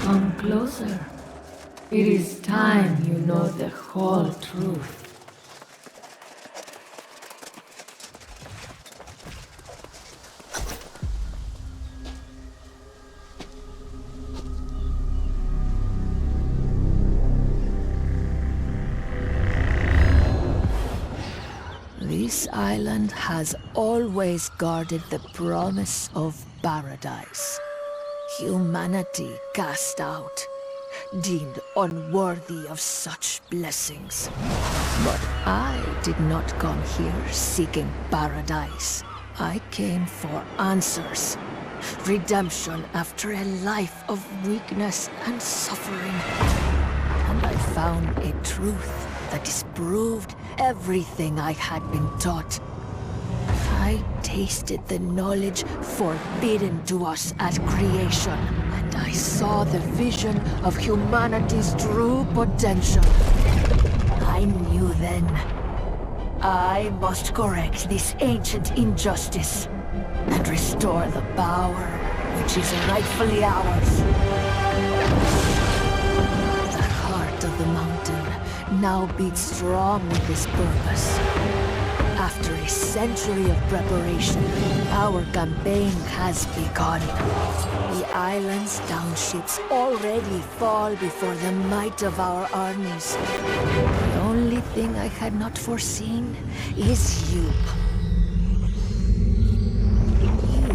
Come closer. It is time you know the whole truth. This island has always guarded the promise of paradise. Humanity cast out, deemed unworthy of such blessings. But I did not come here seeking paradise. I came for answers. Redemption after a life of weakness and suffering. And I found a truth that disproved everything I had been taught. I tasted the knowledge forbidden to us at creation, and I saw the vision of humanity's true potential. I knew then, I must correct this ancient injustice and restore the power which is rightfully ours. The heart of the mountain now beats strong with this purpose. After a century of preparation, our campaign has begun. The island's townships already fall before the might of our armies. The only thing I had not foreseen is you. You,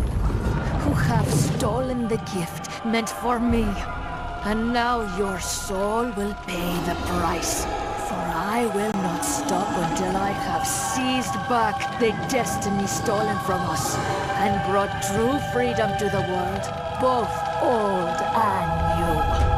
who have stolen the gift meant for me. And now your soul will pay the price. For I will not stop until I have seized back the destiny stolen from us and brought true freedom to the world, both old and new.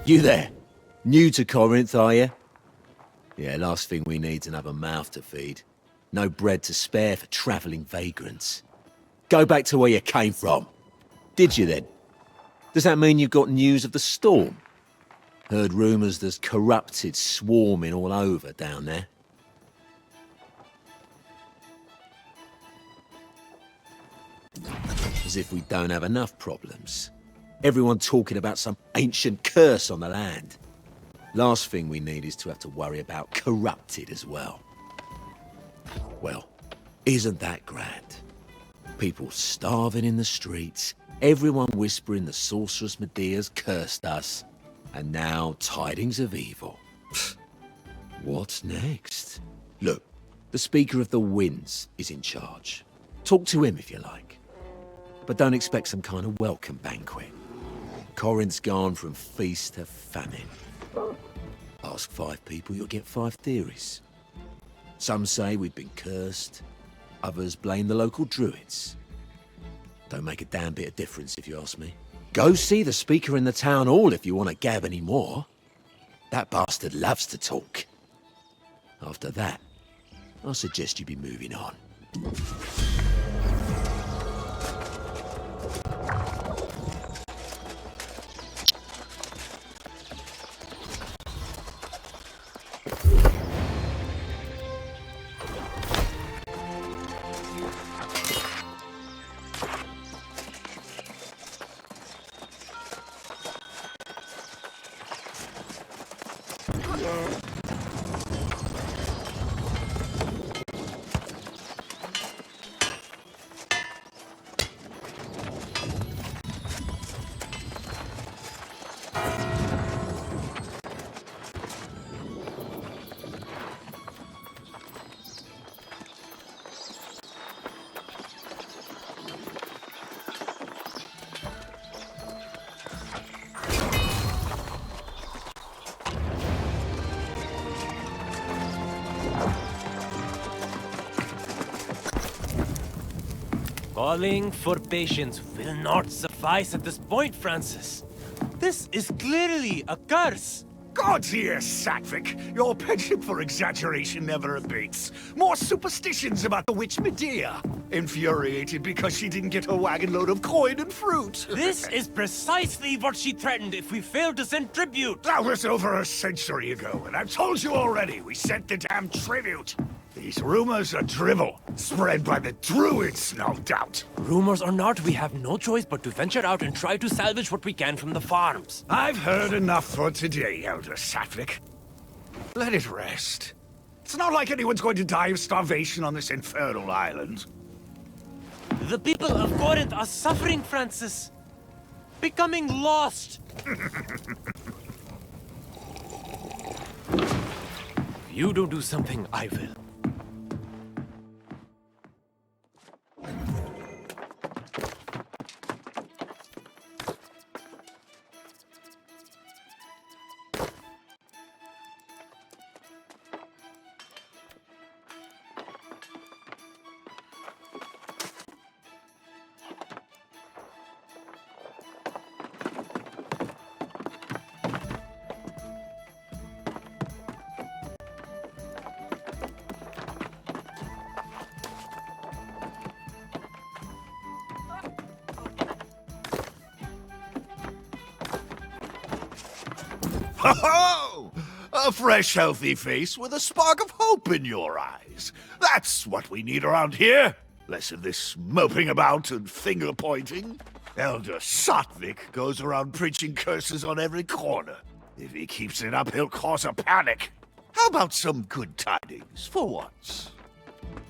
You there? New to Corinth, are you? Yeah, last thing we need's another mouth to feed. No bread to spare for travelling vagrants. Go back to where you came from. Did you then? Does that mean you've got news of the storm? Heard rumours there's corrupted swarming all over down there. As if we don't have enough problems. Everyone talking about some ancient curse on the land. Last thing we need is to have to worry about corrupted as well. Well, isn't that grand? People starving in the streets, everyone whispering the sorceress Medea's cursed us, and now tidings of evil. What's next? Look, the Speaker of the Winds is in charge. Talk to him if you like. But don't expect some kind of welcome banquet. Corinth's gone from feast to famine. Ask 5 people, you'll get 5 theories. Some say we've been cursed. Others blame the local druids. Don't make a damn bit of difference if you ask me. Go see the speaker in the town hall if you want to gab any more. That bastard loves to talk. After that, I suggest you be moving on. Calling for patience will not suffice at this point, Francis. This is clearly a curse. God dear, Satvik, your penchant for exaggeration never abates. More superstitions about the witch Medea. Infuriated because she didn't get her wagon load of coin and fruit. This is precisely what she threatened if we failed to send tribute. That was over a century ago, and I've told you already, we sent the damn tribute. These rumors are drivel, spread by the druids, no doubt. Rumors or not, we have no choice but to venture out and try to salvage what we can from the farms. I've heard enough for today, Elder Satvik. Let it rest. It's not like anyone's going to die of starvation on this infernal island. The people of Corinth are suffering, Francis. Becoming lost. If you don't do something, I will. Ho-ho! A fresh, healthy face with a spark of hope in your eyes. That's what we need around here. Less of this moping about and finger-pointing. Elder Satvik goes around preaching curses on every corner. If he keeps it up, he'll cause a panic. How about some good tidings, for once?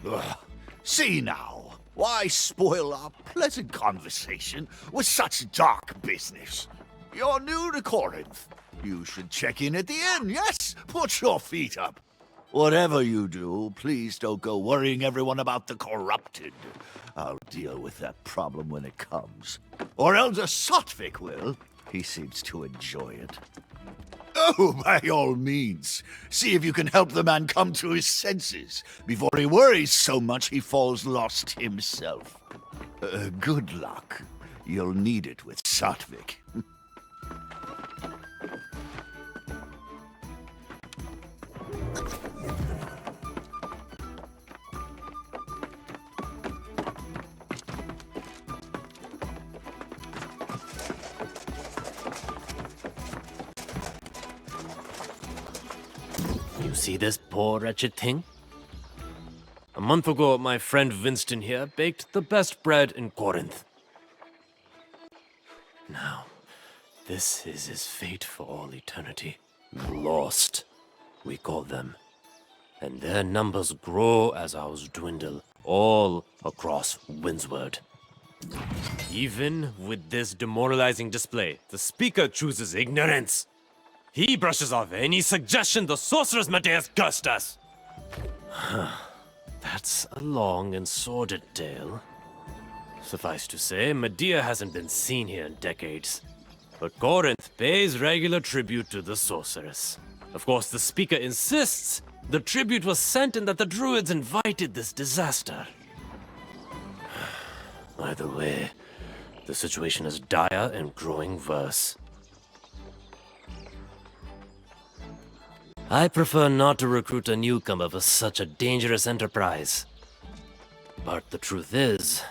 Ugh. See now, why spoil our pleasant conversation with such dark business? You're new to Corinth. You should check in at the inn, yes? Put your feet up. Whatever you do, please don't go worrying everyone about the corrupted. I'll deal with that problem when it comes. Or Elder Satvik will. He seems to enjoy it. Oh, by all means. See if you can help the man come to his senses before he worries so much he falls lost himself. Good luck. You'll need it with Satvik. You see this poor wretched thing? A month ago, my friend Winston here baked the best bread in Corinth. Now, this is his fate for all eternity. Lost, we call them. And their numbers grow as ours dwindle, all across Windsward. Even with this demoralizing display, the speaker chooses ignorance. He brushes off any suggestion the sorceress Medea's cursed us. That's a long and sordid tale. Suffice to say, Medea hasn't been seen here in decades. But Corinth pays regular tribute to the sorceress. Of course, the speaker insists the tribute was sent and that the druids invited this disaster. Either way, the situation is dire and growing worse. I prefer not to recruit a newcomer for such a dangerous enterprise. But the truth is,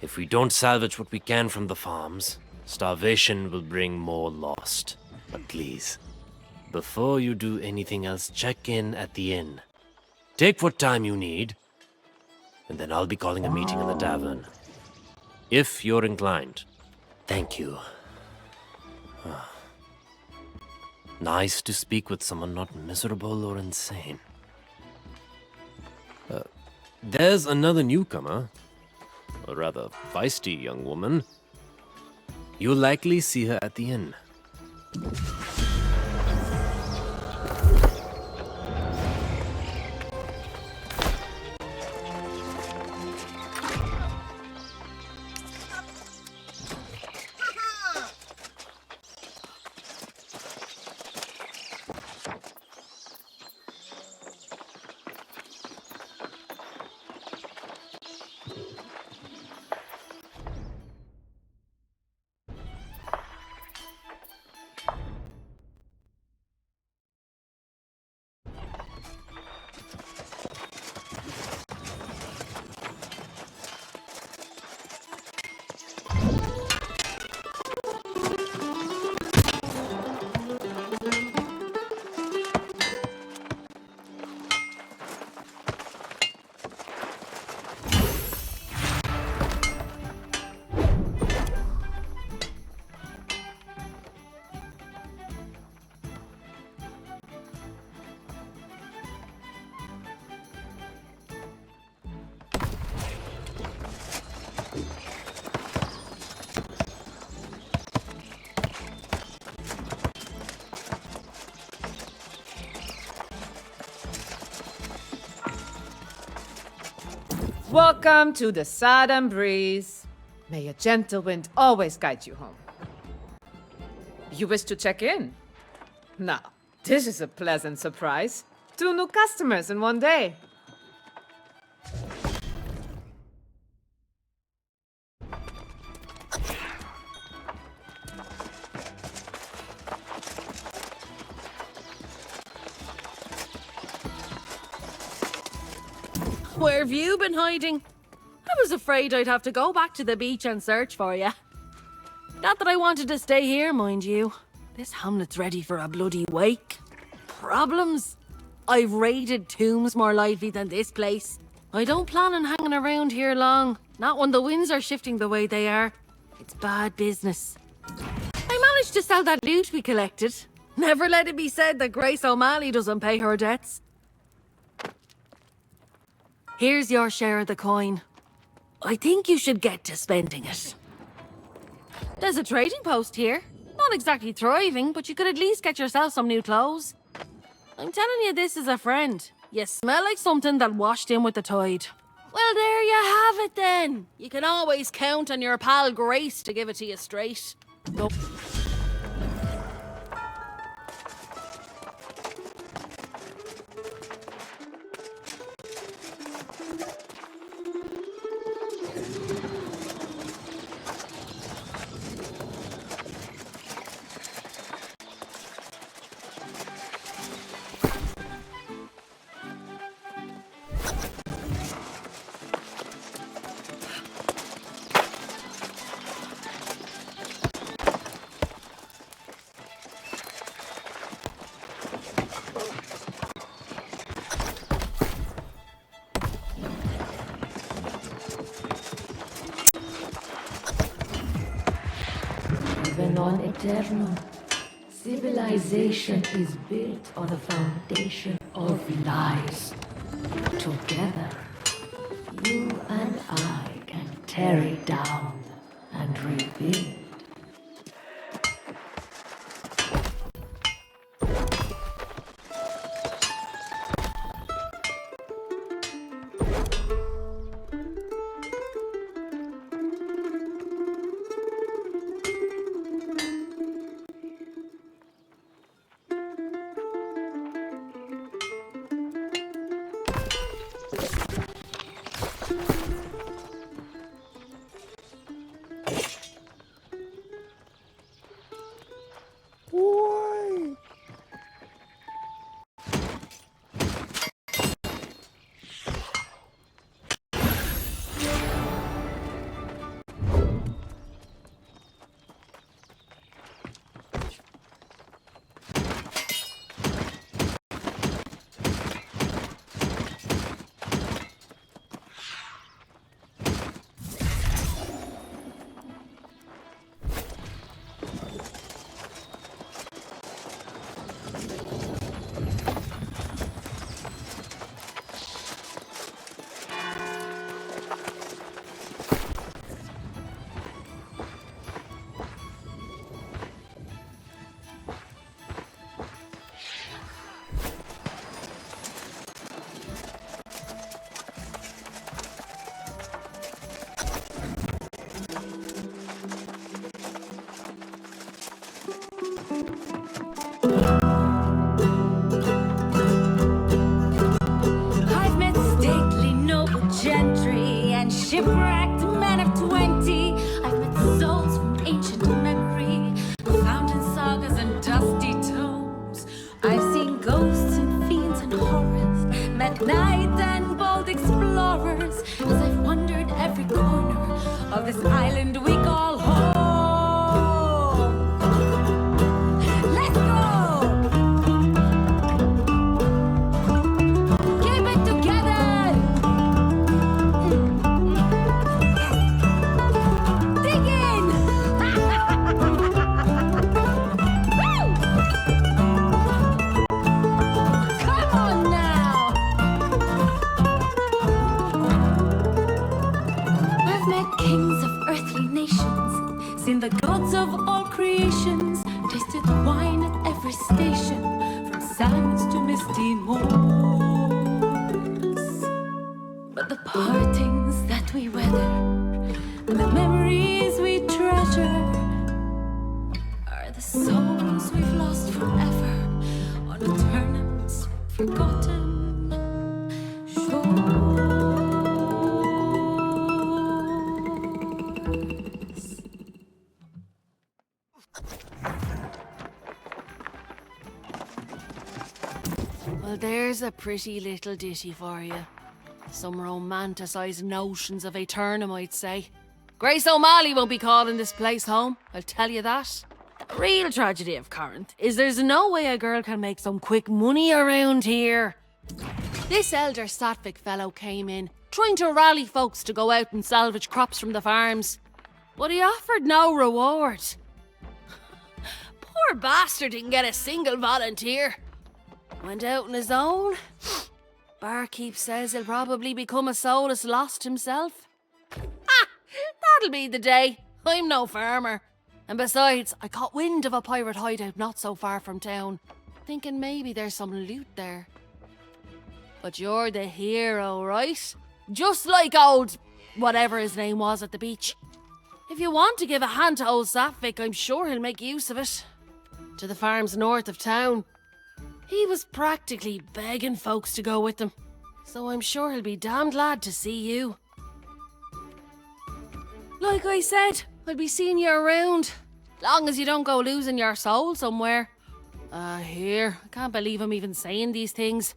if we don't salvage what we can from the farms, starvation will bring more lost. But please, before you do anything else, check in at the inn. Take what time you need, and then I'll be calling a meeting in the tavern. If you're inclined. Thank you. Nice to speak with someone not miserable or insane. There's another newcomer. A rather feisty young woman. You'll likely see her at the inn. Welcome to the Southern Breeze. May a gentle wind always guide you home. You wish to check in? Now, this is a pleasant surprise. 2 new customers in one day. Where have you been hiding? I was afraid I'd have to go back to the beach and search for you. Not that I wanted to stay here, mind you. This hamlet's ready for a bloody wake. Problems? I've raided tombs more lively than this place. I don't plan on hanging around here long. Not when the winds are shifting the way they are. It's bad business. I managed to sell that loot we collected. Never let it be said that Grace O'Malley doesn't pay her debts. Here's your share of the coin. I think you should get to spending it. There's a trading post here. Not exactly thriving, but you could at least get yourself some new clothes. I'm telling you this as a friend. You smell like something that washed in with the tide. Well, there you have it then. You can always count on your pal Grace to give it to you straight. Nope. Even on Aeternum, civilization is built on a foundation of lies. Together, you and I can tear it down and rebuild. I've met stately noble gentry and shipwrecked men of 20. I've met souls from ancient memory, found in sagas and dusty tomes. I've seen ghosts and fiends and horrors, met knights and bold explorers, as I've wandered every corner of this island we call home. Let's go! Keep it together! Dig in! Woo! Come on now! I've met kings of earthly nations, seen the gods of all creations, tasted wine at every station, from sands to misty moors. But the partings forgotten shores. Well, there's a pretty little ditty for you. Some romanticised notions of Aeternum, I'd say. Grace O'Malley won't be calling this place home, I'll tell you that. The real tragedy of Corinth is there's no way a girl can make some quick money around here. This elder Sattvic fellow came in, trying to rally folks to go out and salvage crops from the farms. But he offered no reward. Poor bastard didn't get a single volunteer. Went out on his own. Barkeep says he'll probably become a soulless lost himself. Ah, that'll be the day. I'm no farmer. And besides, I caught wind of a pirate hideout not so far from town, thinking maybe there's some loot there. But you're the hero, right? Just like old whatever his name was at the beach. If you want to give a hand to old Sattvic, I'm sure he'll make use of it. To the farms north of town. He was practically begging folks to go with him, so I'm sure he'll be damned glad to see you. Like I said, I'll be seeing you around, long as you don't go losing your soul somewhere. Here, I can't believe I'm even saying these things.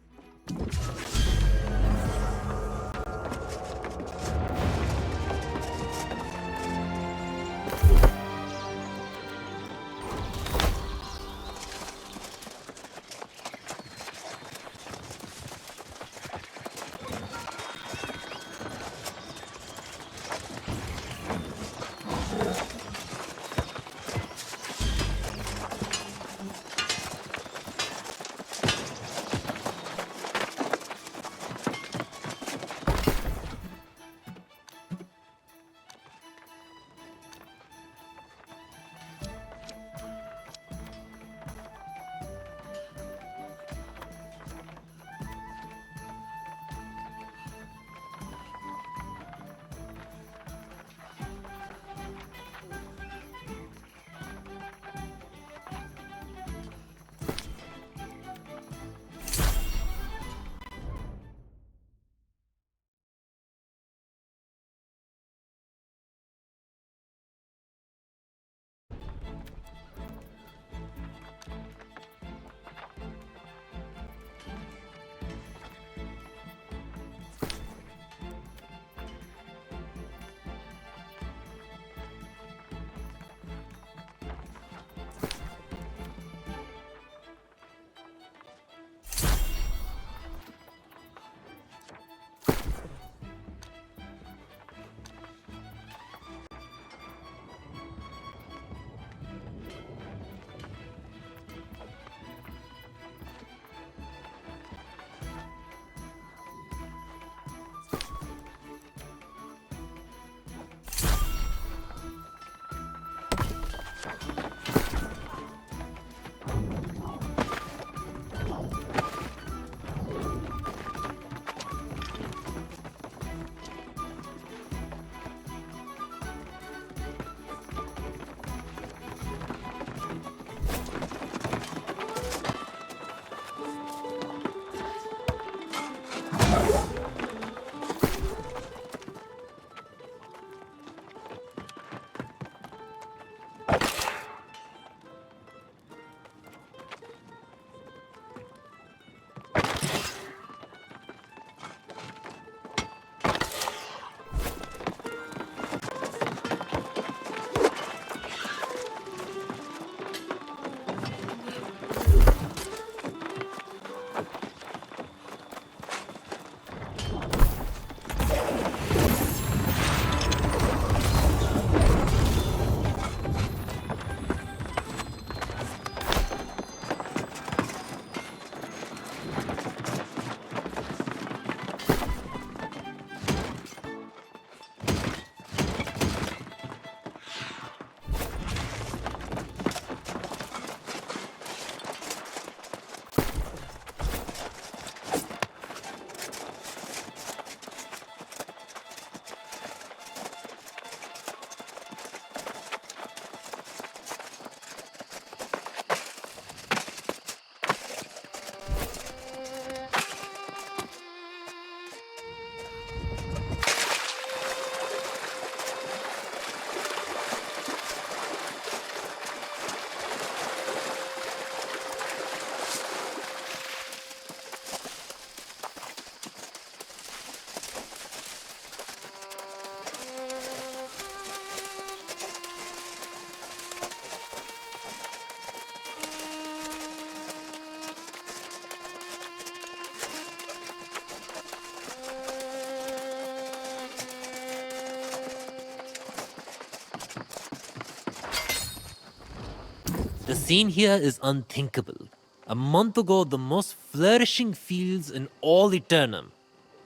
scene here is unthinkable. A month ago, the most flourishing fields in all Aeternum.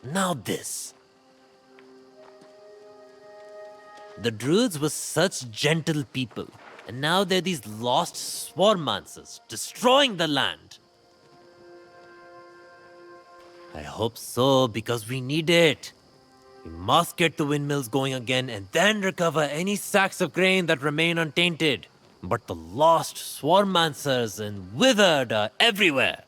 Now this. The druids were such gentle people, and now they're these lost swarmancers, destroying the land. I hope so, because we need it. We must get the windmills going again and then recover any sacks of grain that remain untainted. But the lost swarmancers and withered are everywhere.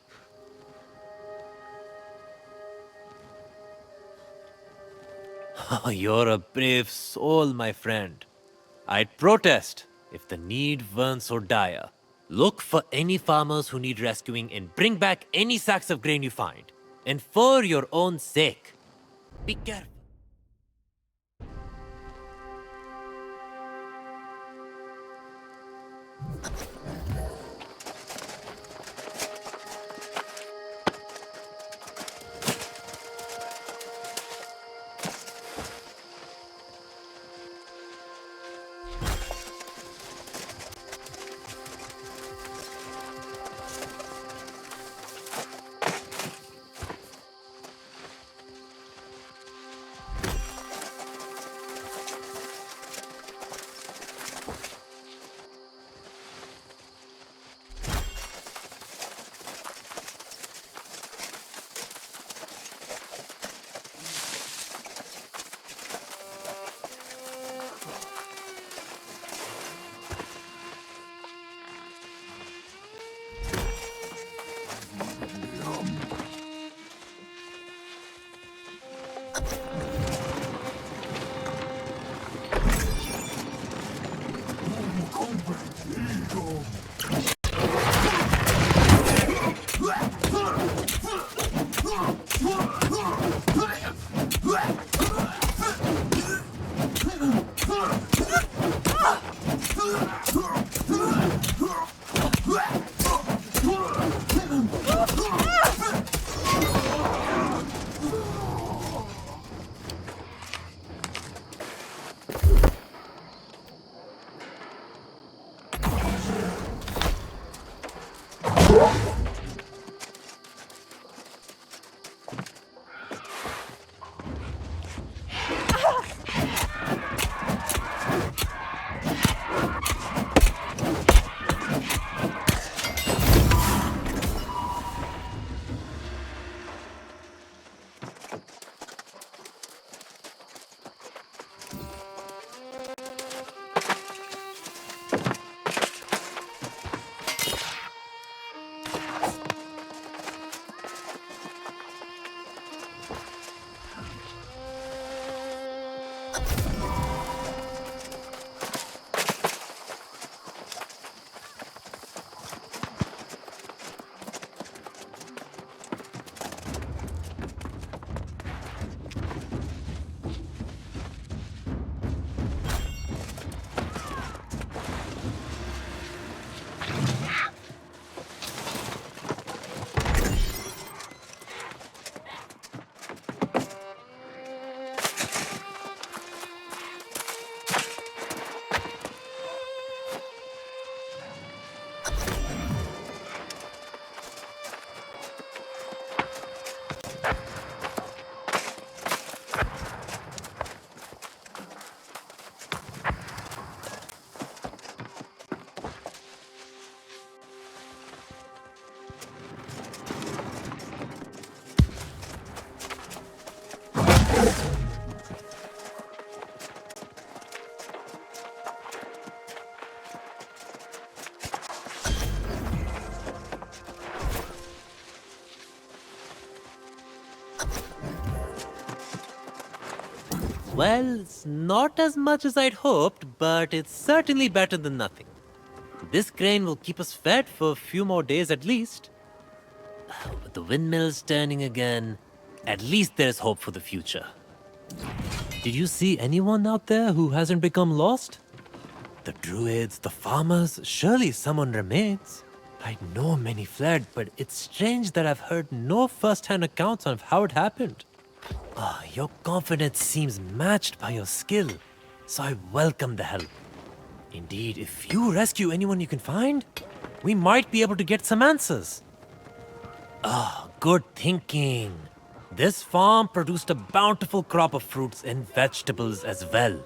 You're a brave soul, my friend. I'd protest if the need weren't so dire. Look for any farmers who need rescuing and bring back any sacks of grain you find. And for your own sake, be careful. Well, it's not as much as I'd hoped, but it's certainly better than nothing. This grain will keep us fed for a few more days at least. With the windmills turning again, at least there's hope for the future. Did you see anyone out there who hasn't become lost? The druids, the farmers, surely someone remains. I know many fled, but it's strange that I've heard no first-hand accounts of how it happened. Your confidence seems matched by your skill, so I welcome the help. Indeed, if you rescue anyone you can find, we might be able to get some answers. Ah, good thinking. This farm produced a bountiful crop of fruits and vegetables as well.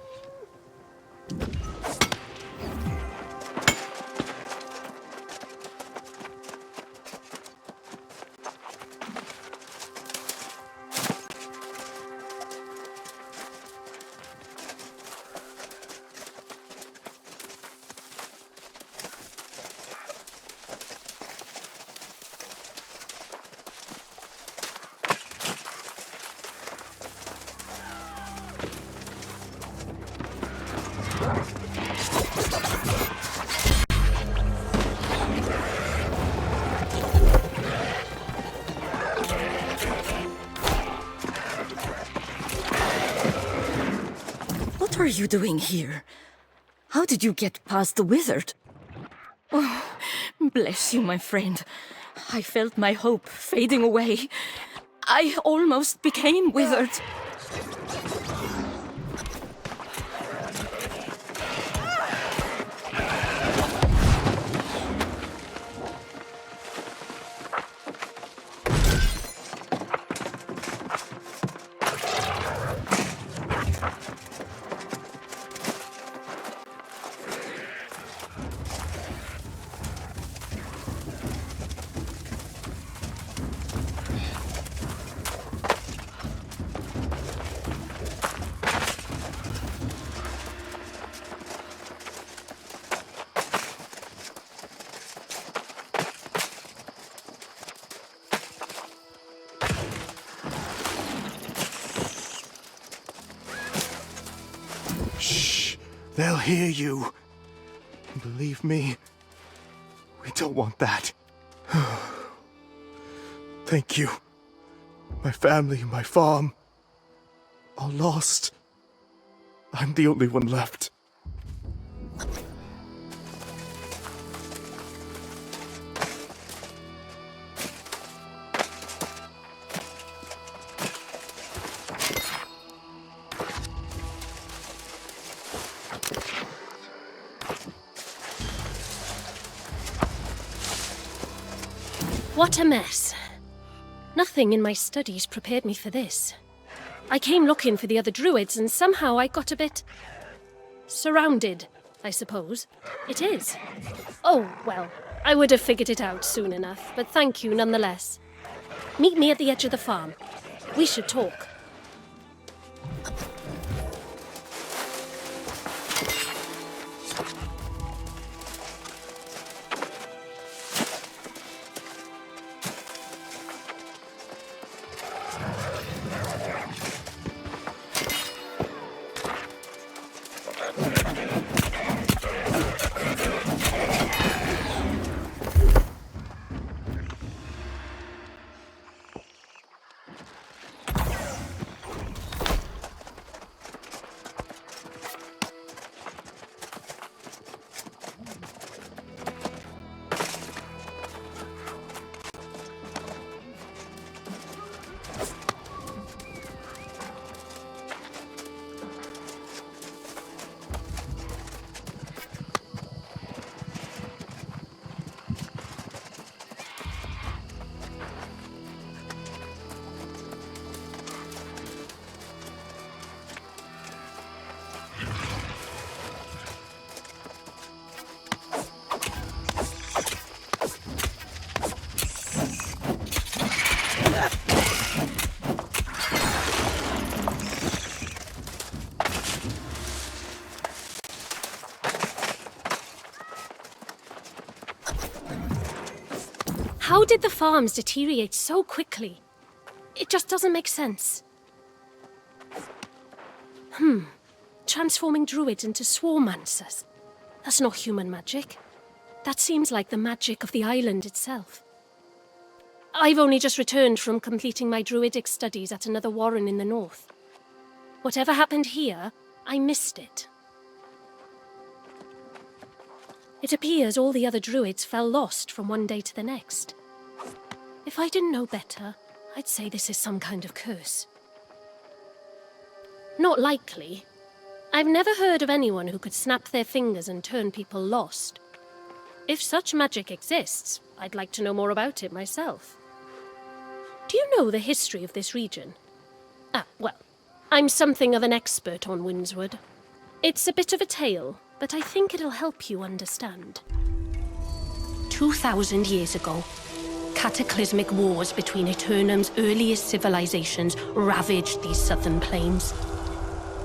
What are you doing here? How did you get past the wizard? Oh, bless you, my friend. I felt my hope fading away. I almost became withered. Shh. They'll hear you. Believe me, we don't want that. Thank you. My family, my farm, all lost. I'm the only one left. What a mess. Nothing in my studies prepared me for this. I came looking for the other druids and somehow I got a bit... surrounded, I suppose. It is. Oh, well, I would have figured it out soon enough, but thank you nonetheless. Meet me at the edge of the farm. We should talk. How did the farms deteriorate so quickly? It just doesn't make sense. Transforming druids into swarmancers. That's not human magic. That seems like the magic of the island itself. I've only just returned from completing my druidic studies at another warren in the north. Whatever happened here, I missed it. It appears all the other druids fell lost from one day to the next. If I didn't know better, I'd say this is some kind of curse. Not likely. I've never heard of anyone who could snap their fingers and turn people lost. If such magic exists, I'd like to know more about it myself. Do you know the history of this region? Well, I'm something of an expert on Windswood. It's a bit of a tale, but I think it'll help you understand. 2,000 years ago, cataclysmic wars between Aeternum's earliest civilizations ravaged these southern plains.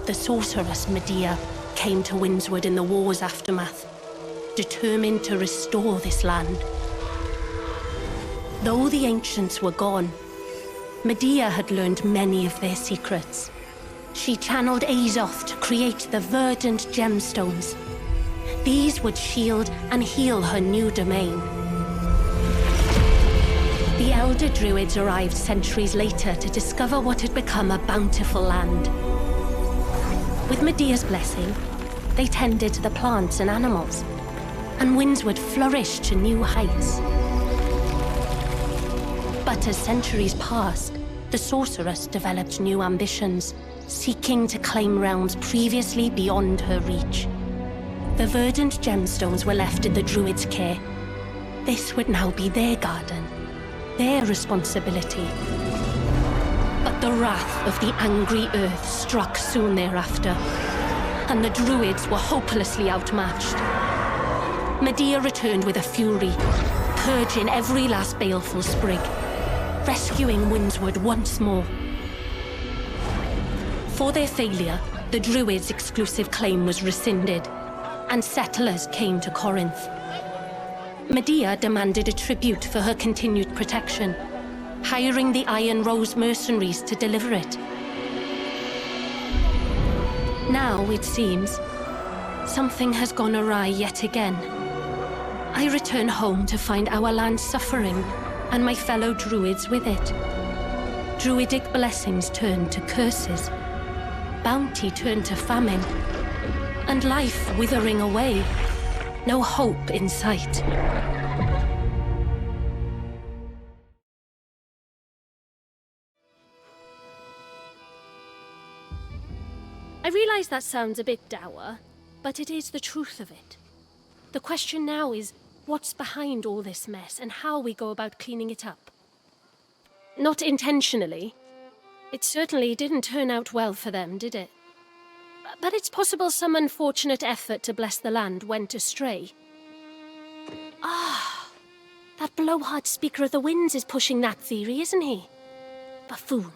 The sorceress Medea came to Windswood in the war's aftermath, determined to restore this land. Though the ancients were gone, Medea had learned many of their secrets. She channeled Azoth to create the Verdant Gemstones. These would shield and heal her new domain. The Elder Druids arrived centuries later to discover what had become a bountiful land. With Medea's blessing, they tended to the plants and animals, and Windswood flourished to new heights. But as centuries passed, the sorceress developed new ambitions, seeking to claim realms previously beyond her reach. The Verdant Gemstones were left in the Druids' care. This would now be their garden, their responsibility. But the wrath of the angry earth struck soon thereafter, and the Druids were hopelessly outmatched. Medea returned with a fury, purging every last baleful sprig, rescuing Windswood once more. For their failure, the Druids' exclusive claim was rescinded, and settlers came to Corinth. Medea demanded a tribute for her continued protection, hiring the Iron Rose mercenaries to deliver it. Now, it seems, something has gone awry yet again. I return home to find our land suffering, and my fellow Druids with it. Druidic blessings turned to curses, bounty turned to famine, and life withering away. No hope in sight. I realize that sounds a bit dour, but it is the truth of it. The question now is, what's behind all this mess and how we go about cleaning it up? Not intentionally. It certainly didn't turn out well for them, did it? But it's possible some unfortunate effort to bless the land went astray. That blowhard speaker of the winds is pushing that theory, isn't he? Buffoon.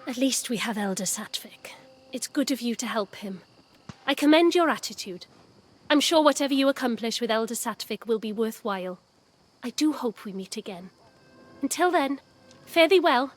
At least we have Elder Satvik. It's good of you to help him. I commend your attitude. I'm sure whatever you accomplish with Elder Satvik will be worthwhile. I do hope we meet again. Until then, fare thee well.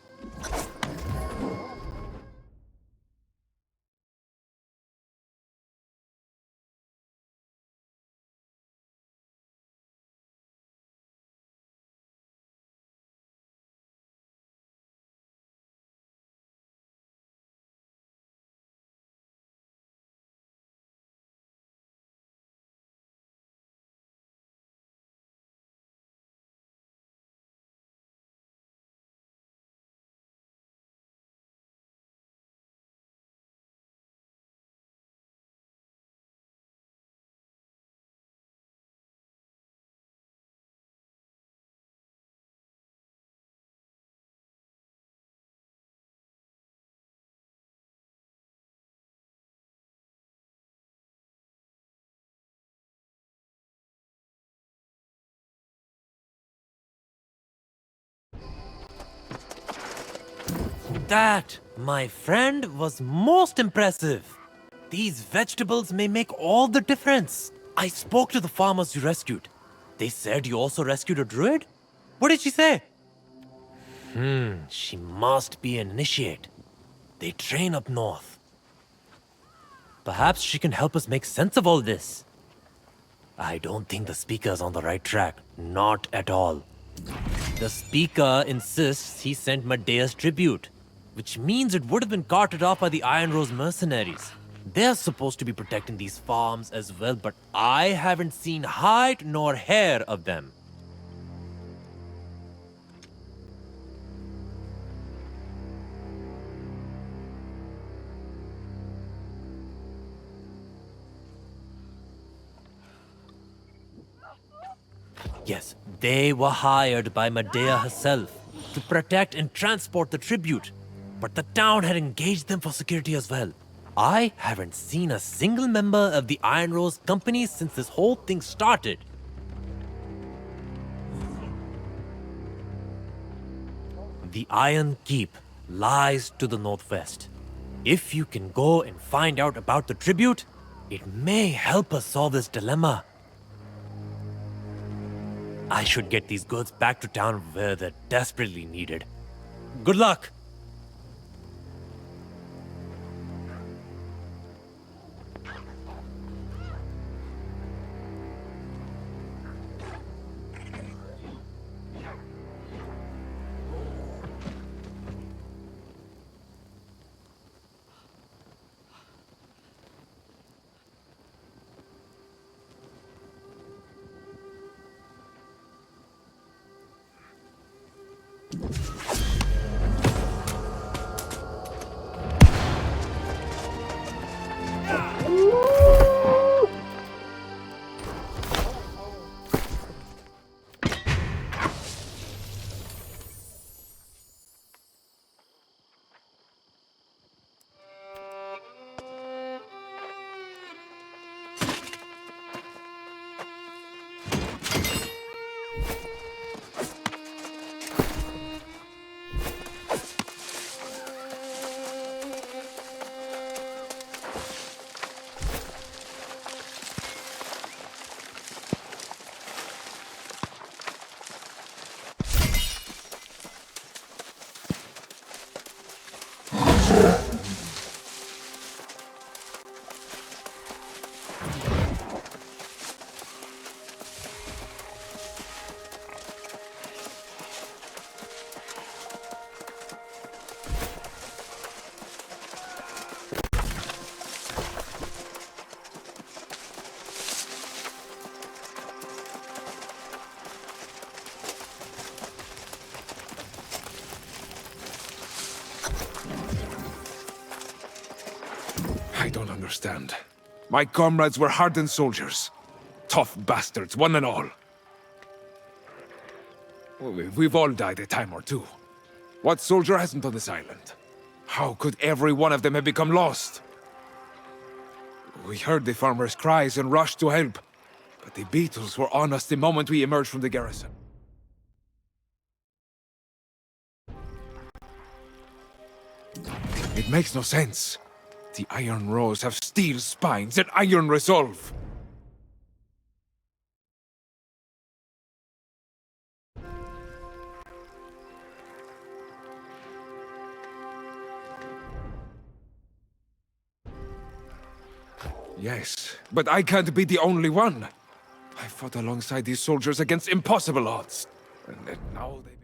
That, my friend, was most impressive. These vegetables may make all the difference. I spoke to the farmers you rescued. They said you also rescued a druid? What did she say? She must be an initiate. They train up north. Perhaps she can help us make sense of all this. I don't think the speaker's on the right track. Not at all. The speaker insists he sent Medea's tribute, which means it would have been carted off by the Iron Rose mercenaries. They're supposed to be protecting these farms as well, but I haven't seen hide nor hair of them. Yes, they were hired by Medea herself to protect and transport the tribute. But the town had engaged them for security as well. I haven't seen a single member of the Iron Rose Company since this whole thing started. The Iron Keep lies to the northwest. If you can go and find out about the tribute, it may help us solve this dilemma. I should get these goods back to town where they're desperately needed. Good luck! I don't understand. My comrades were hardened soldiers. Tough bastards, one and all. We've all died a time or two. What soldier hasn't on this island? How could every one of them have become lost? We heard the farmers' cries and rushed to help, but the beetles were on us the moment we emerged from the garrison. It makes no sense. The Iron Rose have steel spines and iron resolve. Yes, but I can't be the only one. I fought alongside these soldiers against impossible odds. And now they...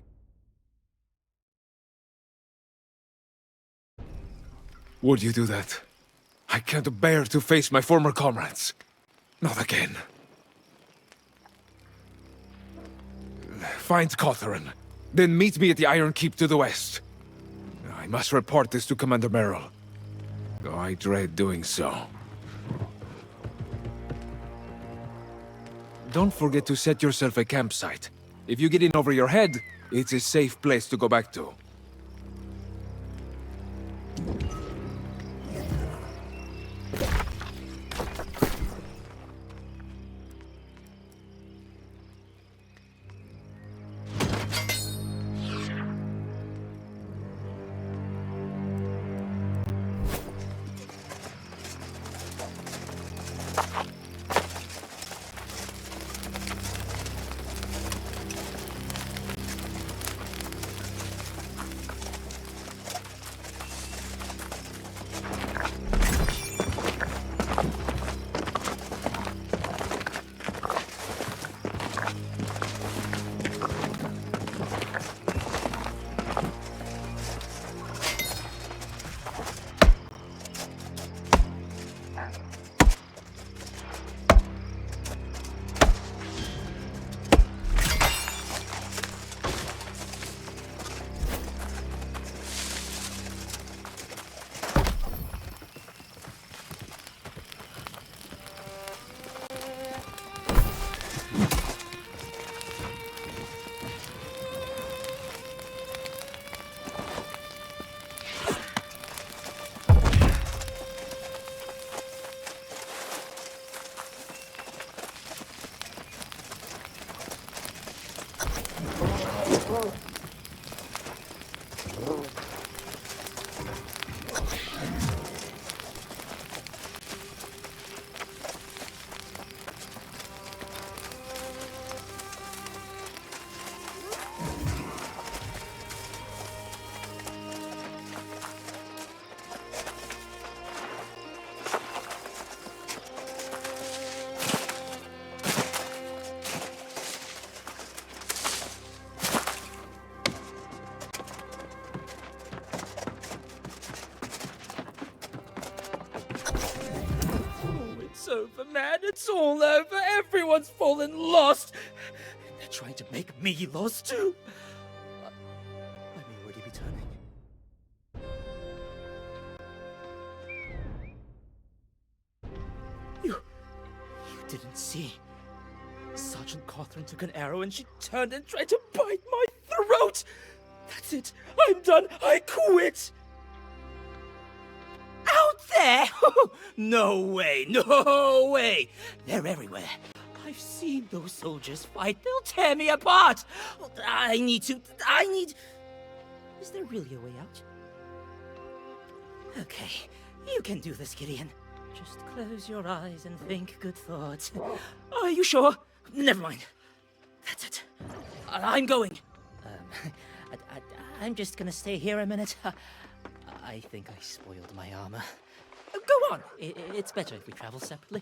Would you do that? I can't bear to face my former comrades. Not again. Find Catherine. Then meet me at the Iron Keep to the west. I must report this to Commander Merrill. Though I dread doing so. Don't forget to set yourself a campsite. If you get in over your head, it's a safe place to go back to. It's over, man. It's all over. Everyone's fallen lost. They're trying to make me lost too. I may already be turning. You didn't see. Sergeant Catherine took an arrow and she turned and tried to bite my throat. That's it. I'm done. I quit. Out there? No way, no way. They're everywhere. I've seen those soldiers fight. They'll tear me apart. I need... Is there really a way out? Okay, you can do this, Gideon. Just close your eyes and think good thoughts. Are you sure? Never mind. That's it. I'm going. I'm just gonna stay here a minute. I think I spoiled my armor. Go on. It's better if we travel separately.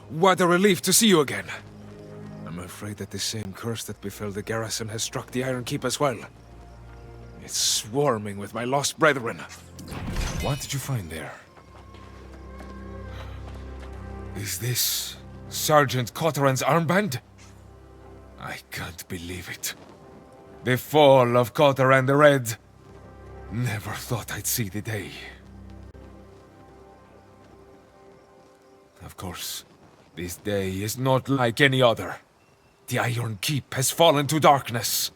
What a relief to see you again. I'm afraid that the same curse that befell the garrison has struck the Iron Keep as well. It's swarming with my lost brethren. What did you find there? Is this Sergeant Cotteran's armband? I can't believe it. The fall of Cotteran the Red. Never thought I'd see the day. Of course, this day is not like any other. The Iron Keep has fallen to darkness.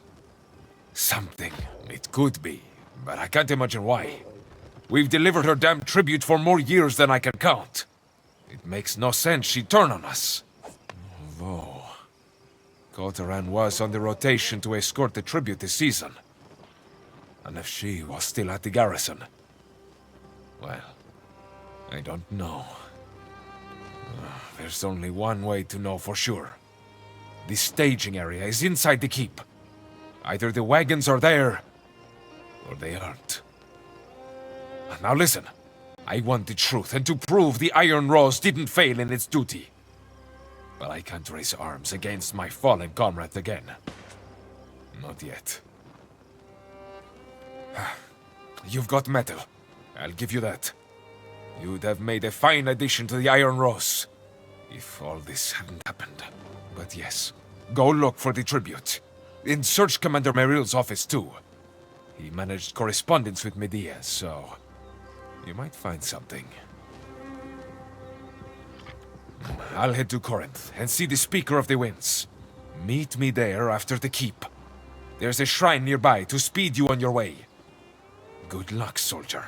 Something. It could be, but I can't imagine why. We've delivered her damn tribute for more years than I can count. It makes no sense she'd turn on us. Although, Cotteran was on the rotation to escort the tribute this season. And if she was still at the garrison, well, I don't know. There's only one way to know for sure. The staging area is inside the keep. Either the wagons are there, or they aren't. Now listen, I want the truth, and to prove the Iron Rose didn't fail in its duty. But I can't raise arms against my fallen comrade again. Not yet. You've got metal. I'll give you that. You'd have made a fine addition to the Iron Rose, if all this hadn't happened. But yes, go look for the tribute. And search Commander Meryl's office too. He managed correspondence with Medea, so you might find something. I'll head to Corinth and see the Speaker of the Winds. Meet me there after the keep. There's a shrine nearby to speed you on your way. Good luck, soldier.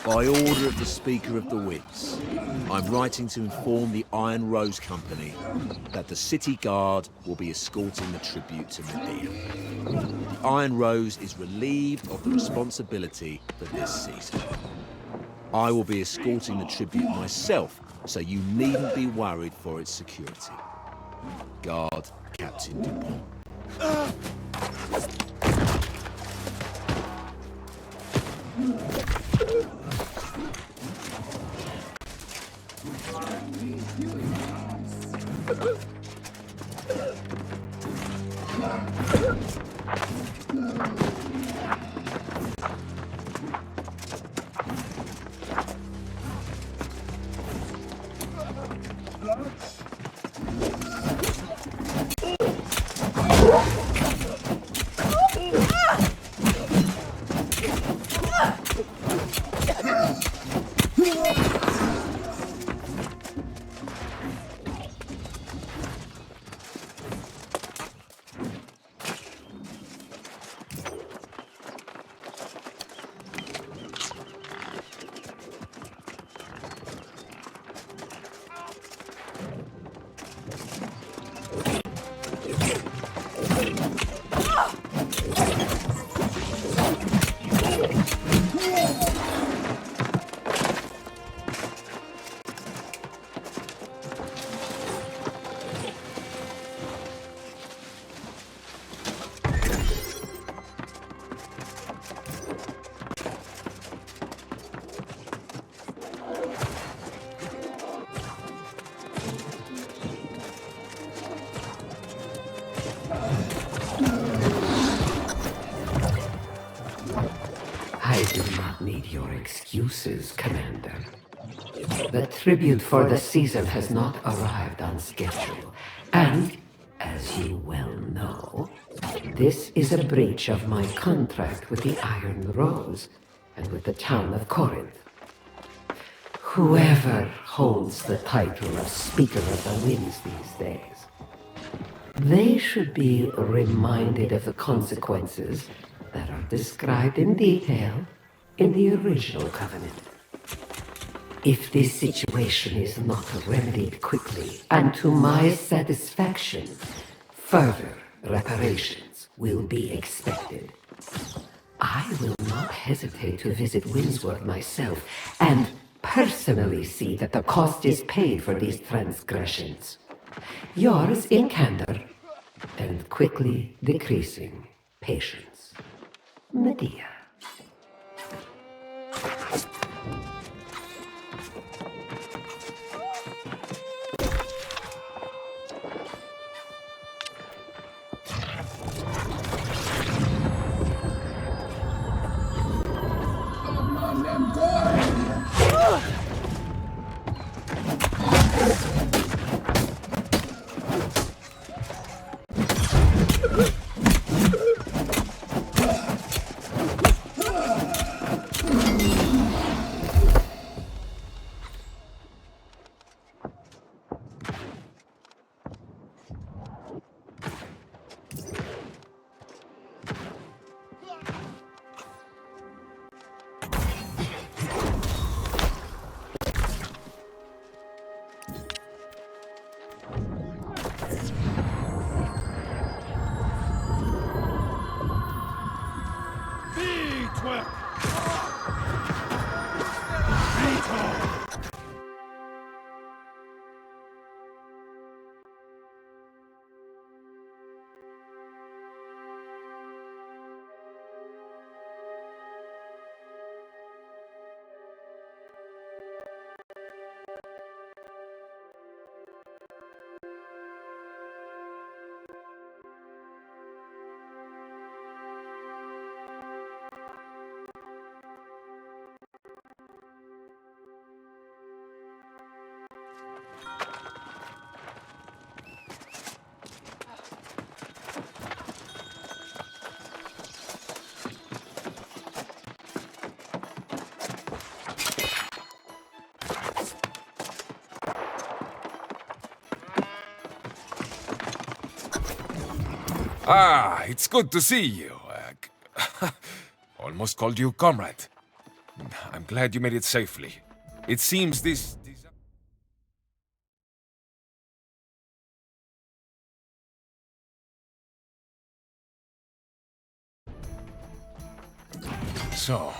By order of the Speaker of the Winds, I'm writing to inform the Iron Rose Company that the City Guard will be escorting the tribute to Medea. The Iron Rose is relieved of the responsibility for this season. I will be escorting the tribute myself, so you needn't be worried for its security. Guard, Captain Dupont. I do not need your excuses, Commander. The tribute for the season has not arrived on schedule, and, as you well know, this is a breach of my contract with the Iron Rose and with the town of Corinth. Whoever holds the title of Speaker of the Winds these days, they should be reminded of the consequences that are described in detail in the original covenant. If this situation is not remedied quickly and to my satisfaction, further reparations will be expected. I will not hesitate to visit Windsworth myself and personally see that the cost is paid for these transgressions. Yours in candor and quickly decreasing patience, Medea. Ah, it's good to see you. Almost called you comrade. I'm glad you made it safely. It seems this... So,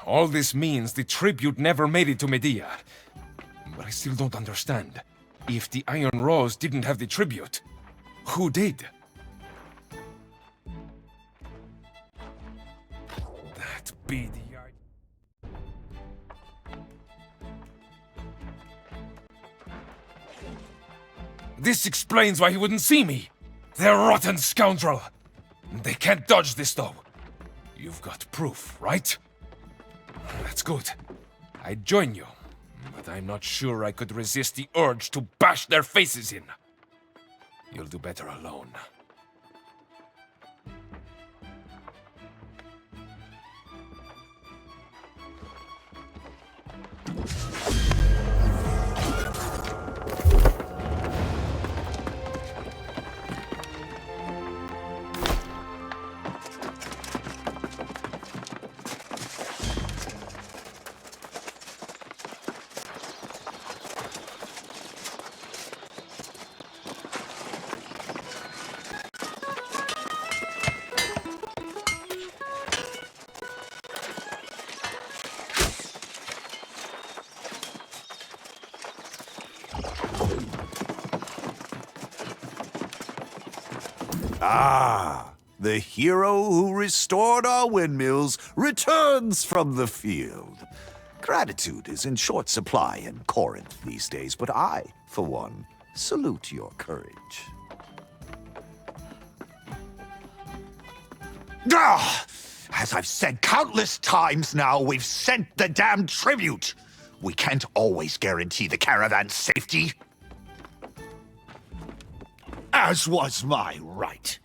all this means the tribute never made it to Medea. But I still don't understand. If the Iron Rose didn't have the tribute, who did? That be the... This explains why he wouldn't see me. They're a rotten scoundrel. They can't dodge this, though. You've got proof, right? That's good. I'd join you, but I'm not sure I could resist the urge to bash their faces in. You'll do better alone. Ah, the hero who restored our windmills returns from the field. Gratitude is in short supply in Corinth these days, but I, for one, salute your courage. Ah! As I've said countless times now, we've sent the damned tribute. We can't always guarantee the caravan's safety. As was my right.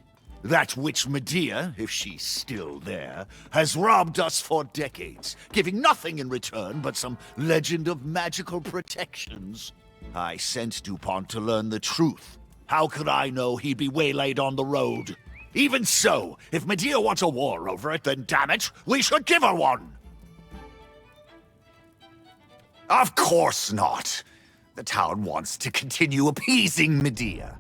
That witch Medea, if she's still there, has robbed us for decades, giving nothing in return but some legend of magical protections. I sent DuPont to learn the truth. How could I know he'd be waylaid on the road? Even so, if Medea wants a war over it, then damn it, we should give her one! Of course not. The town wants to continue appeasing Medea.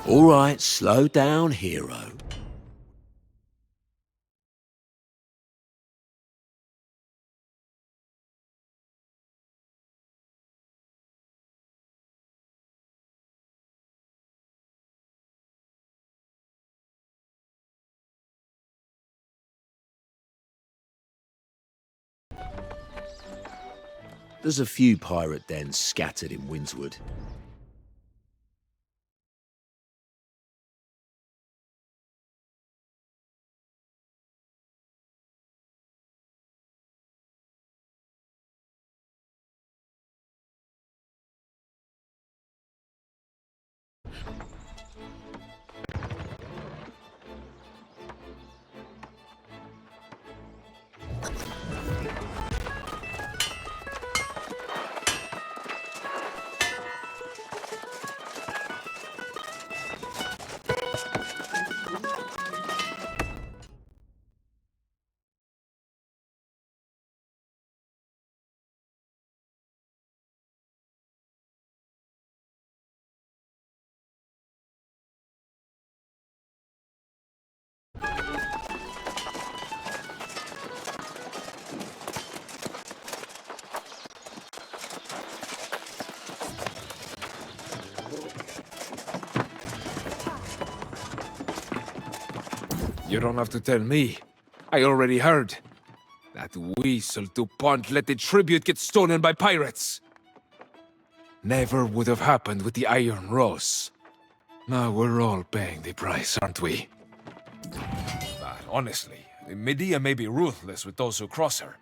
All right, slow down, hero. There's a few pirate dens scattered in Windswood. You don't have to tell me. I already heard. That weasel DuPont let the tribute get stolen by pirates. Never would have happened with the Iron Rose. Now we're all paying the price, aren't we? But honestly, Medea may be ruthless with those who cross her.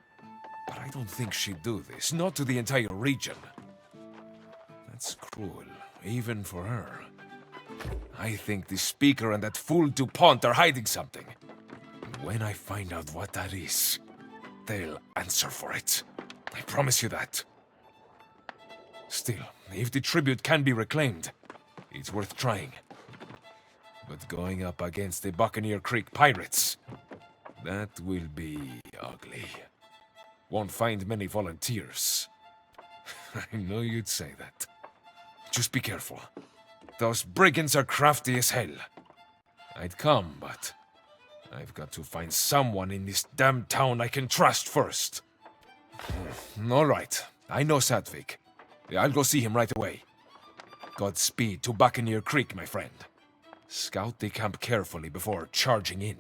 But I don't think she'd do this, not to the entire region. That's cruel, even for her. I think the Speaker and that fool DuPont are hiding something. And when I find out what that is, they'll answer for it. I promise you that. Still, if the tribute can be reclaimed, it's worth trying. But going up against the Buccaneer Creek pirates, that will be ugly. Won't find many volunteers. I know you'd say that. Just be careful. Those brigands are crafty as hell. I'd come, but I've got to find someone in this damn town I can trust first. All right, I know Satvik. I'll go see him right away. Godspeed to Buccaneer Creek, my friend. Scout the camp carefully before charging in.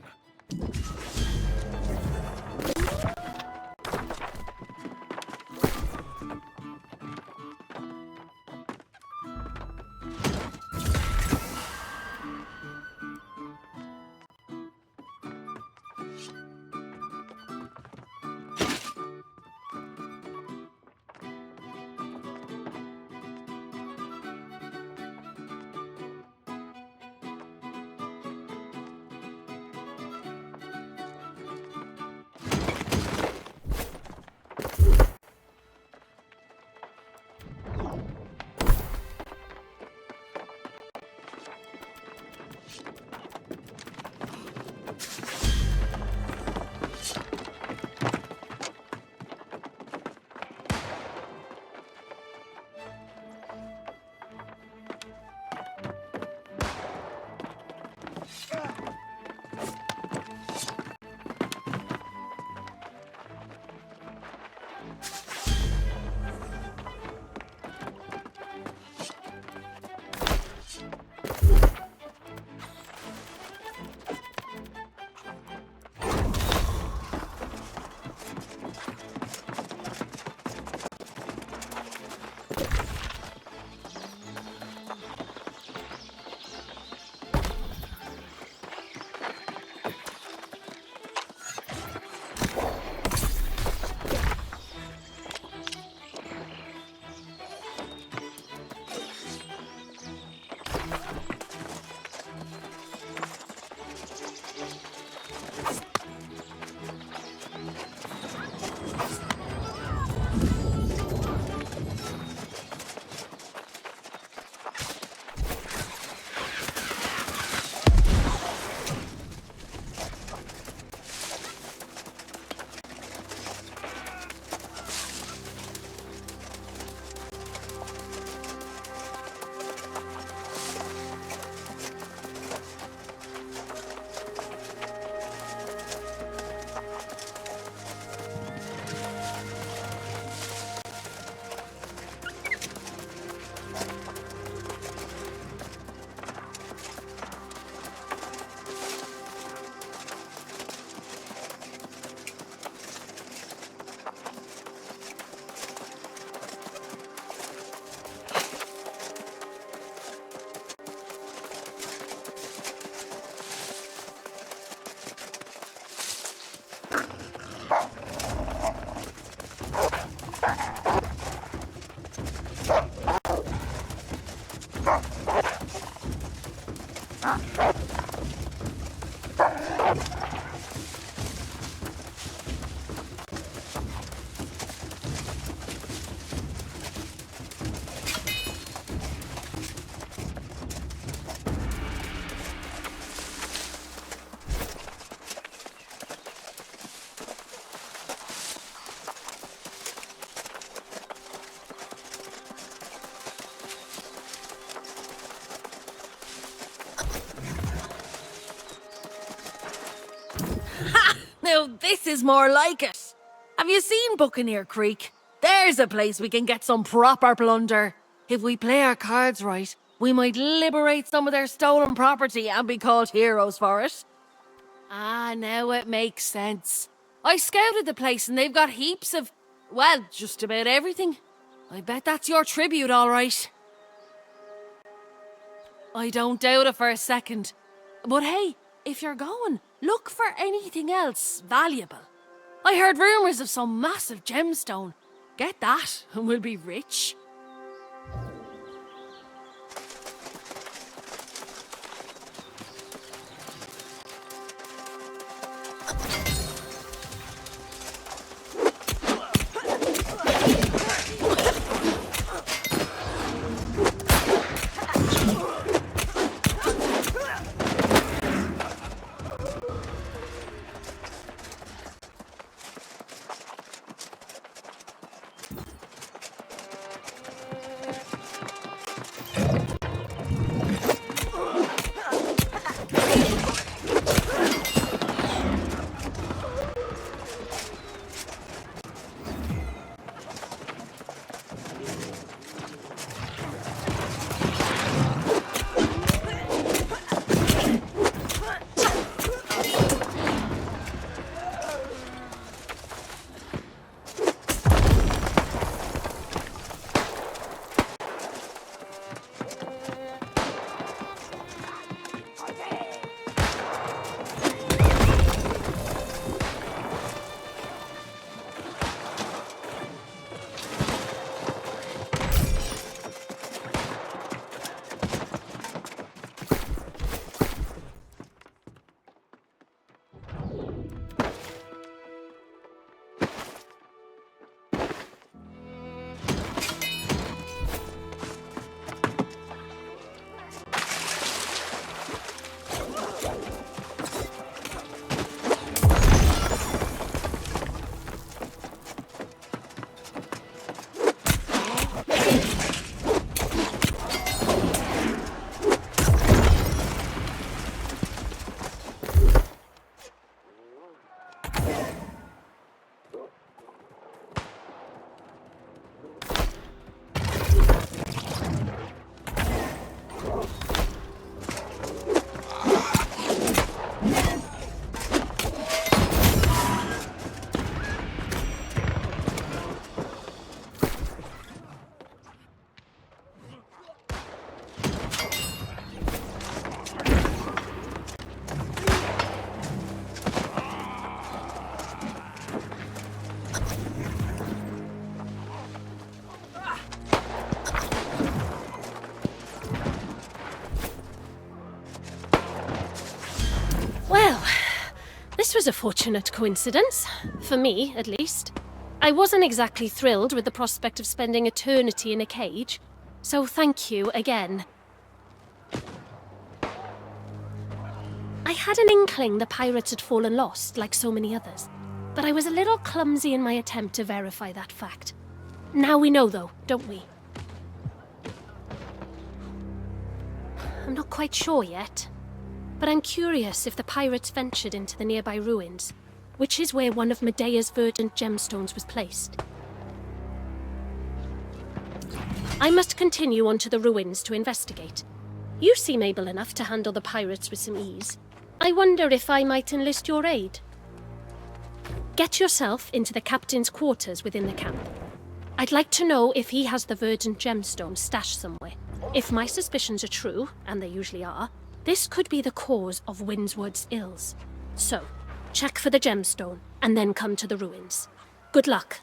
Now, this is more like it. Have you seen Buccaneer Creek? There's a place we can get some proper plunder. If we play our cards right, we might liberate some of their stolen property and be called heroes for it. Ah, now it makes sense. I scouted the place and they've got heaps of, well, just about everything. I bet that's your tribute, all right. I don't doubt it for a second. But hey, if you're going, look for anything else valuable. I heard rumours of some massive gemstone. Get that, and we'll be rich. This was a fortunate coincidence. For me, at least. I wasn't exactly thrilled with the prospect of spending eternity in a cage, so thank you again. I had an inkling the pirates had fallen lost, like so many others, but I was a little clumsy in my attempt to verify that fact. Now we know, though, don't we? I'm not quite sure yet, but I'm curious if the pirates ventured into the nearby ruins, which is where one of Medea's verdant gemstones was placed. I must continue on to the ruins to investigate. You seem able enough to handle the pirates with some ease. I wonder if I might enlist your aid. Get yourself into the captain's quarters within the camp. I'd like to know if he has the verdant gemstone stashed somewhere. If my suspicions are true, and they usually are, this could be the cause of Windswood's ills. So, check for the gemstone, and then come to the ruins. Good luck.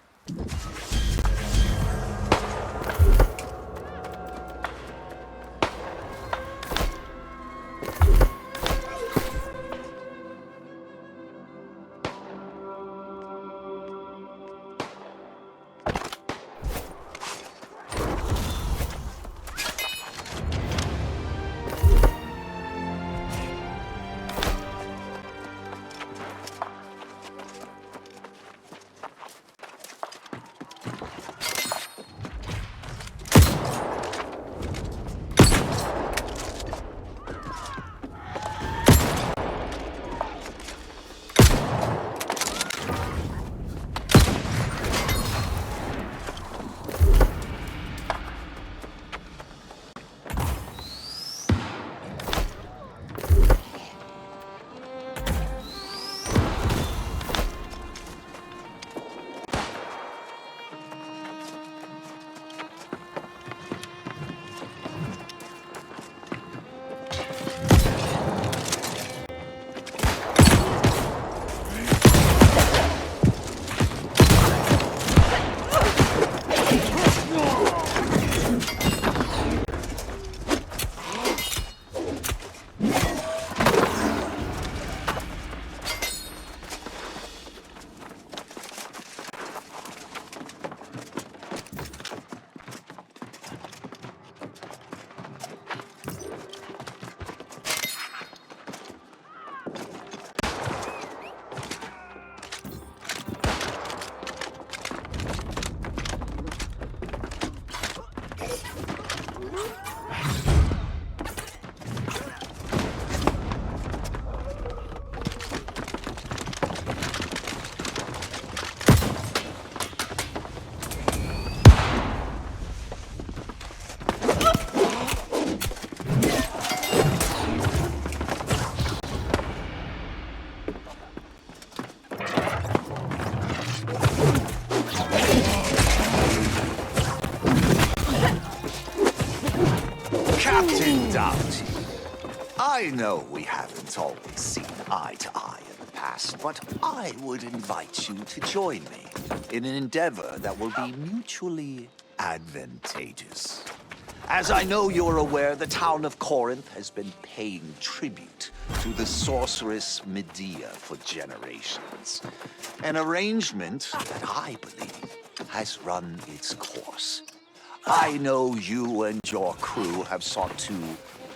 bounty. I know we haven't always seen eye to eye in the past, but I would invite you to join me in an endeavor that will be mutually advantageous. As I know you're aware, the town of Corinth has been paying tribute to the sorceress Medea for generations. An arrangement that I believe has run its course. I know you and your crew have sought to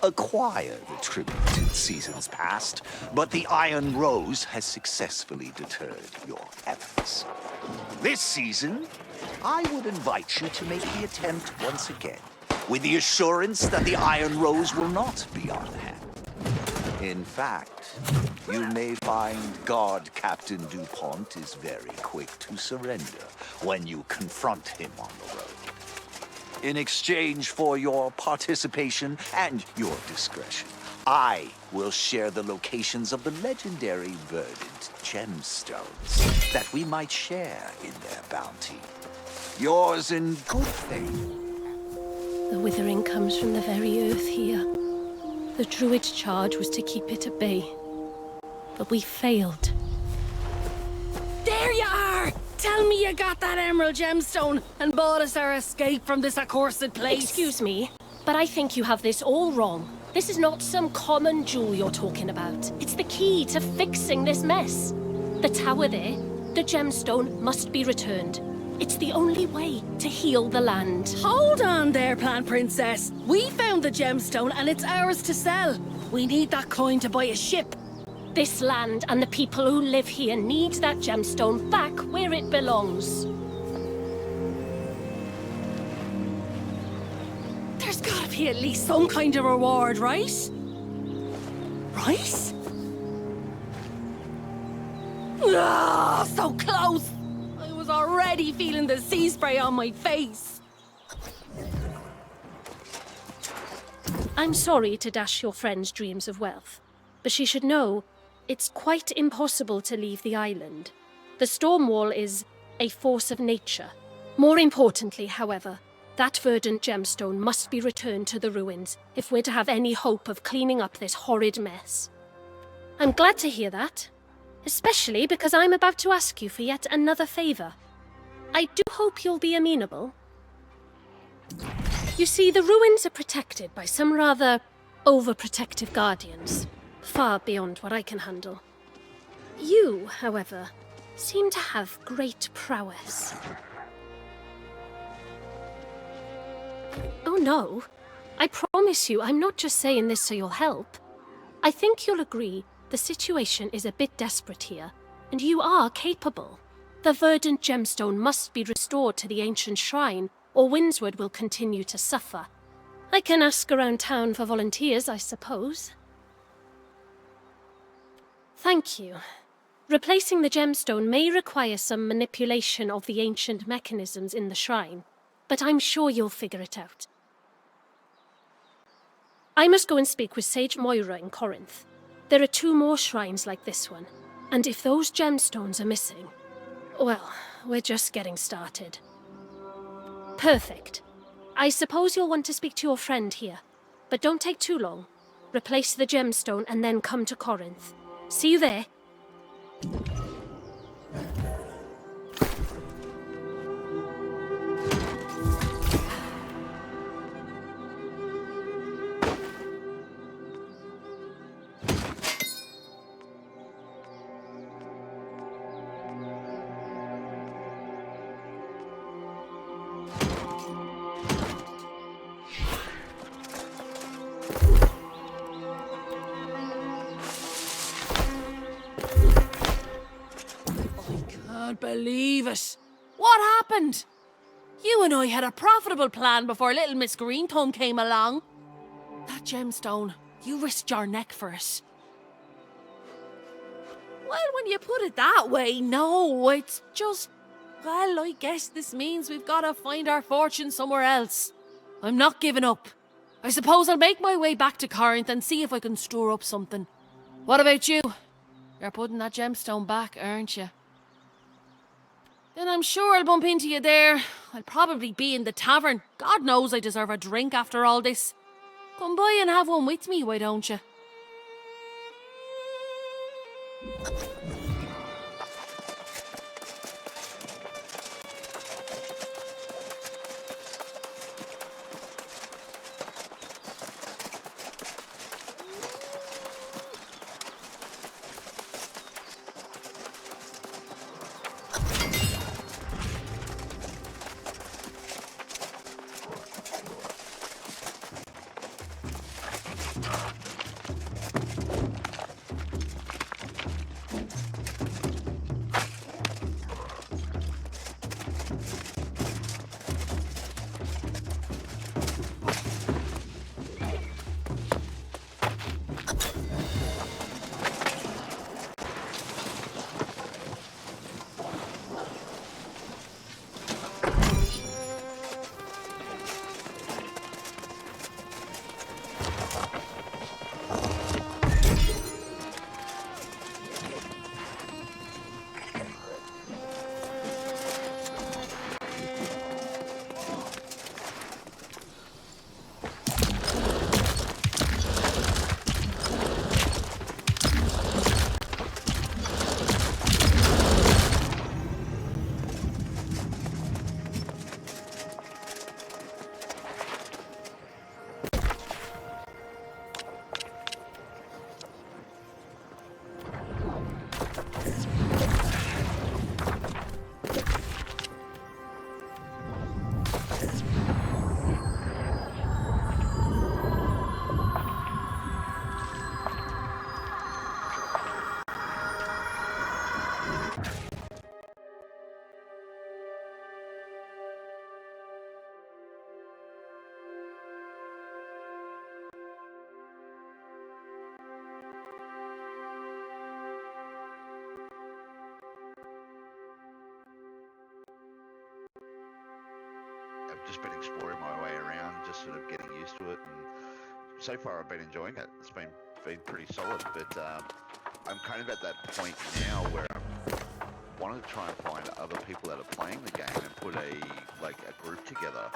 acquire the tribute in seasons past, but the Iron Rose has successfully deterred your efforts. This season, I would invite you to make the attempt once again, with the assurance that the Iron Rose will not be on hand. In fact, you may find Guard Captain DuPont is very quick to surrender when you confront him on the road. In exchange for your participation and your discretion, I will share the locations of the legendary Verdant Gemstones that we might share in their bounty. Yours in good faith. The withering comes from the very earth here. The Druid's charge was to keep it at bay. But we failed. There you are! Tell me you got that emerald gemstone and bought us our escape from this accursed place. Excuse me, but I think you have this all wrong. This is not some common jewel you're talking about. It's the key to fixing this mess. The tower there, the gemstone must be returned. It's the only way to heal the land. Hold on there, Plant Princess. We found the gemstone and it's ours to sell. We need that coin to buy a ship. This land and the people who live here need that gemstone back where it belongs. There's gotta be at least some kind of reward, right? Right? Ah, so close! I was already feeling the sea spray on my face. I'm sorry to dash your friend's dreams of wealth, but she should know it's quite impossible to leave the island. The storm wall is a force of nature. More importantly, however, that verdant gemstone must be returned to the ruins if we're to have any hope of cleaning up this horrid mess. I'm glad to hear that, especially because I'm about to ask you for yet another favor. I do hope you'll be amenable. You see, the ruins are protected by some rather overprotective guardians, far beyond what I can handle. You, however, seem to have great prowess. Oh no, I promise you I'm not just saying this so you'll help. I think you'll agree the situation is a bit desperate here, and you are capable. The verdant gemstone must be restored to the ancient shrine, or Windsward will continue to suffer. I can ask around town for volunteers, I suppose. Thank you. Replacing the gemstone may require some manipulation of the ancient mechanisms in the shrine, but I'm sure you'll figure it out. I must go and speak with Sage Moira in Corinth. There are 2 more shrines like this one, and if those gemstones are missing, well, we're just getting started. Perfect. I suppose you'll want to speak to your friend here, but don't take too long. Replace the gemstone and then come to Corinth. See you there. Can't believe it. What happened? You and I had a profitable plan before little Miss Greenthumb came along. That gemstone, you risked your neck for it. Well, when you put it that way, no, it's just... Well, I guess this means we've got to find our fortune somewhere else. I'm not giving up. I suppose I'll make my way back to Corinth and see if I can store up something. What about you? You're putting that gemstone back, aren't you? Then I'm sure I'll bump into you there. I'll probably be in the tavern. God knows I deserve a drink after all this. Come by and have one with me, why don't you? I've just been exploring my way around, just sort of getting used to it, and so far I've been enjoying it. It's been pretty solid, but I'm kind of at that point now where I want to try and find other people that are playing the game and put a group together.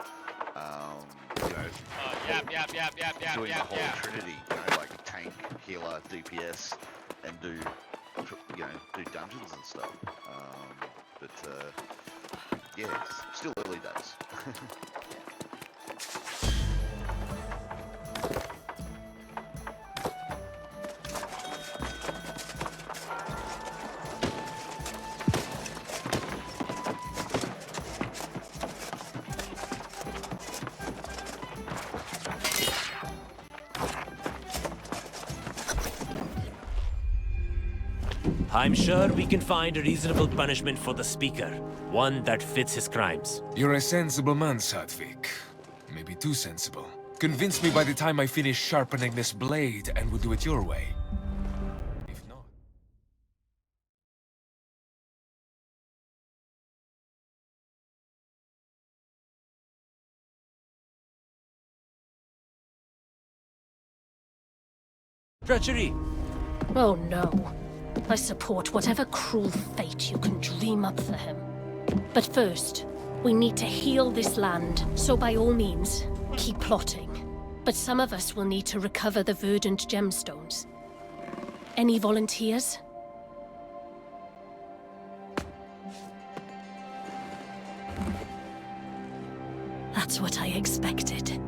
Doing the whole trinity, like tank, healer, DPS, and do dungeons and stuff. Yeah, it's still early days. I'm sure we can find a reasonable punishment for the speaker. One that fits his crimes. You're a sensible man, Sadvik. Maybe too sensible. Convince me by the time I finish sharpening this blade, and we'll do it your way. If not... Treachery! Oh no. I support whatever cruel fate you can dream up for him. But first, we need to heal this land, so by all means, keep plotting. But some of us will need to recover the Verdant Gemstones. Any volunteers? That's what I expected.